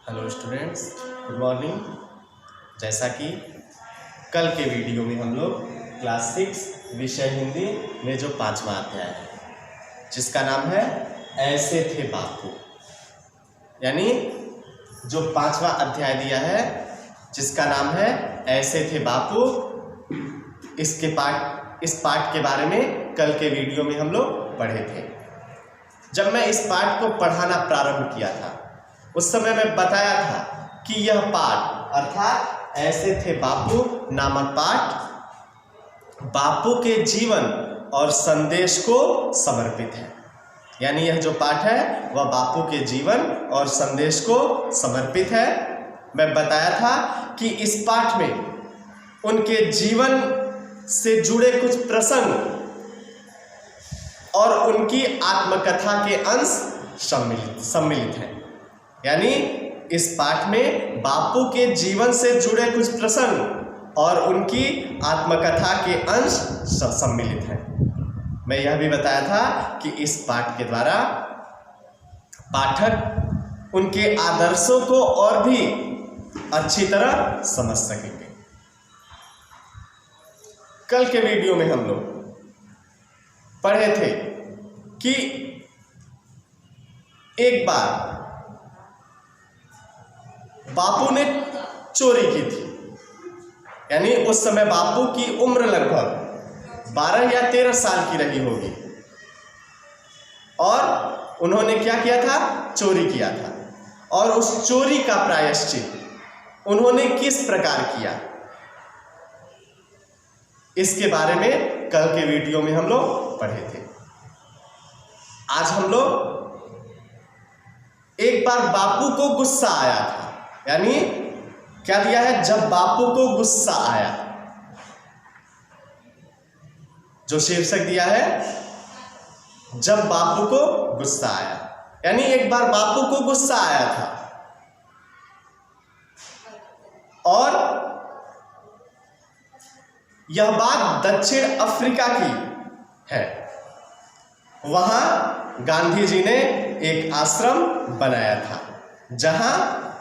Hello students, good morning. जैसा कि कल के वीडियो में हम लोग क्लास 6 विषय हिंदी में जो 5वां अध्याय है जिसका नाम है ऐसे थे बापू, यानी जो 5वां अध्याय दिया है जिसका नाम है ऐसे थे बापू, इस पाठ के बारे में कल के वीडियो में हम लोग पढ़े थे। जब मैं इस पाठ को पढ़ाना प्रारंभ किया था उस समय मैं बताया था कि यह पाठ अर्थात ऐसे थे बापू नामक पाठ बापू के जीवन और संदेश को समर्पित है। यानी यह जो पाठ है वह बापू के जीवन और संदेश को समर्पित है। मैं बताया था कि इस पाठ में उनके जीवन से जुड़े कुछ प्रसंग और उनकी आत्मकथा के अंश सम्मिलित हैं। यानी इस पाठ में बापू के जीवन से जुड़े कुछ प्रसंग और उनकी आत्मकथा के अंश सम्मिलित हैं। मैं यह भी बताया था कि इस पाठ के द्वारा पाठक उनके आदर्शों को और भी अच्छी तरह समझ सकेंगे। कल के वीडियो में हम लोग पढ़े थे कि एक बार बापू ने चोरी की थी। यानी उस समय बापू की उम्र लगभग 12 या 13 साल की रही होगी और उन्होंने क्या किया था, चोरी किया था। और उस चोरी का प्रायश्चित उन्होंने किस प्रकार किया, इसके बारे में कल के वीडियो में हम लोग पढ़े थे। आज हम लोग एक बार बापू को गुस्सा आया था, यानी क्या दिया है, जब बापू को गुस्सा आया, जो शीर्षक दिया है जब बापू को गुस्सा आया। यानी एक बार बापू को गुस्सा आया था और यह बात दक्षिण अफ्रीका की है। वहां गांधी जी ने एक आश्रम बनाया था जहां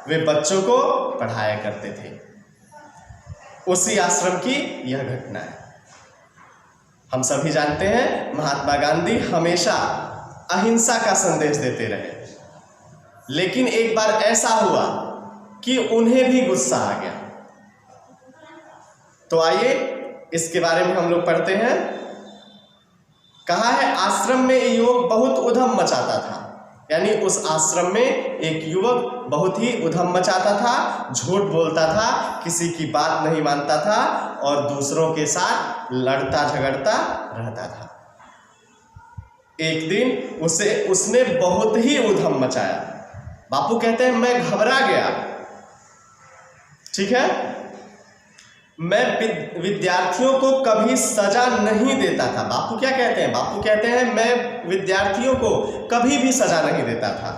वे बच्चों को पढ़ाया करते थे। उसी आश्रम की यह घटना है। हम सभी जानते हैं महात्मा गांधी हमेशा अहिंसा का संदेश देते रहे, लेकिन एक बार ऐसा हुआ कि उन्हें भी गुस्सा आ गया। तो आइए इसके बारे में हम लोग पढ़ते हैं। कहा है आश्रम में युवक बहुत उधम मचाता था। यानी उस आश्रम में एक युवक बहुत ही उधम मचाता था, झूठ बोलता था, किसी की बात नहीं मानता था और दूसरों के साथ लड़ता झगड़ता रहता था। एक दिन उसने बहुत ही उधम मचाया। बापू कहते हैं मैं घबरा गया। ठीक है, मैं विद्यार्थियों को कभी सजा नहीं देता था। बापू क्या कहते हैं, बापू कहते हैं मैं विद्यार्थियों को कभी भी सजा नहीं देता था,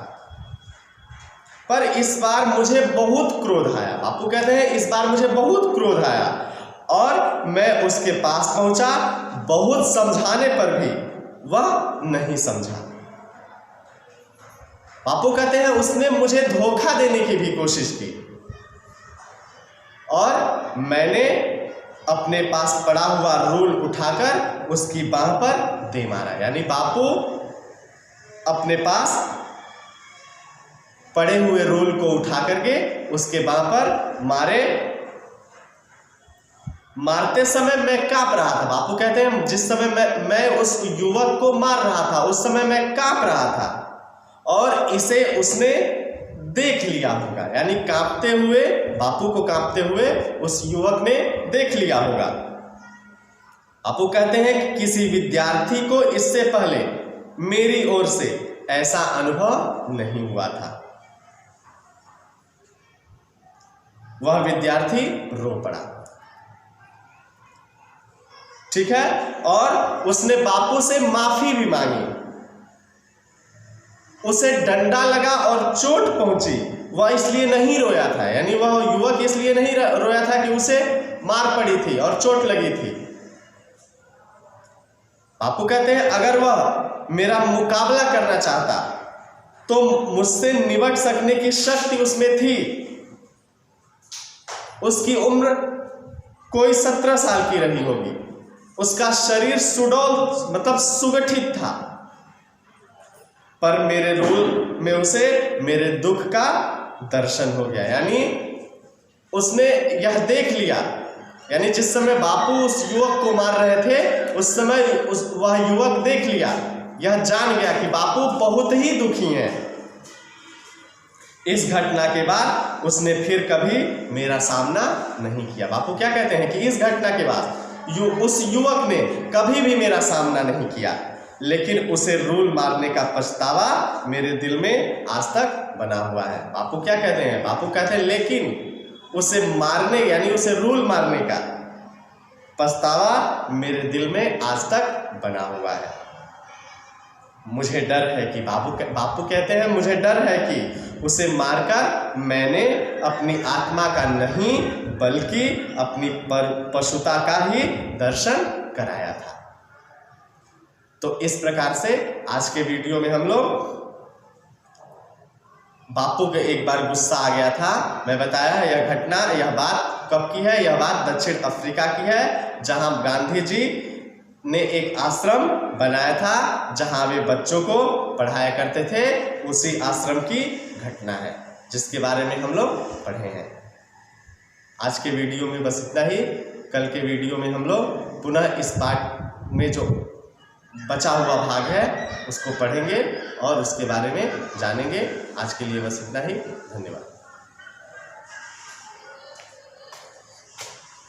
पर इस बार मुझे बहुत क्रोध आया। बापू कहते हैं इस बार मुझे बहुत क्रोध आया और मैं उसके पास पहुंचा। बहुत समझाने पर भी वह नहीं समझा। बापू कहते हैं उसने मुझे धोखा देने की भी कोशिश की और मैंने अपने पास पड़ा हुआ रूल उठाकर उसकी बाह पर दे मारा। यानी बापू अपने पास पड़े हुए रूल को उठा करके उसके बाह पर मारे। मारते समय मैं कांप रहा था। बापू कहते हैं जिस समय मैं उस युवक को मार रहा था उस समय मैं कांप रहा था और इसे उसने देख लिया होगा। यानी कांपते हुए, बापू को कांपते हुए उस युवक ने देख लिया होगा। बापू कहते हैं कि किसी विद्यार्थी को इससे पहले मेरी ओर से ऐसा अनुभव नहीं हुआ था। वह विद्यार्थी रो पड़ा। ठीक है, और उसने बापू से माफी भी मांगी। उसे डंडा लगा और चोट पहुंची, वह इसलिए नहीं रोया था। यानी वह युवक इसलिए नहीं रोया था कि उसे मार पड़ी थी और चोट लगी थी। बापू कहते हैं अगर वह मेरा मुकाबला करना चाहता तो मुझसे निपट सकने की शक्ति उसमें थी। उसकी उम्र कोई 17 साल की रही होगी। उसका शरीर सुडौल मतलब सुगठित था, पर मेरे रूल में उसे मेरे दुख का दर्शन हो गया। यानी उसने यह देख लिया, यानी जिस समय बापू उस युवक को मार रहे थे उस समय वह युवक देख लिया, यह जान गया कि बापू बहुत ही दुखी हैं। इस घटना के बाद उसने फिर कभी मेरा सामना नहीं किया। बापू क्या कहते हैं कि इस घटना के बाद उस युवक ने कभी भी मेरा सामना नहीं किया, लेकिन उसे रूल मारने का पछतावा मेरे दिल में आज तक बना हुआ है। बापू क्या कहते हैं? बापू कहते हैं लेकिन उसे मारने यानी उसे रूल मारने का पछतावा मेरे दिल में आज तक बना हुआ है। मुझे डर है कि बापू कहते हैं मुझे डर है कि उसे मारकर मैंने अपनी आत्मा का नहीं बल्कि अपनी पशुता का ही दर्शन कराया था। तो इस प्रकार से आज के वीडियो में हम लोग बापू के एक बार गुस्सा आ गया था। मैं बताया यह घटना, यह बात कब की है? यह बात दक्षिण अफ्रीका की है, जहां गांधी जी ने एक आश्रम बनाया था जहां वे बच्चों को पढ़ाया करते थे। उसी आश्रम की घटना है जिसके बारे में हम लोग पढ़े हैं। आज के वीडियो में बस इतना ही। कल के वीडियो में हम लोग पुनः इस पाठ में जो बचा हुआ भाग है उसको पढ़ेंगे और उसके बारे में जानेंगे। आज के लिए बस इतना ही। धन्यवाद।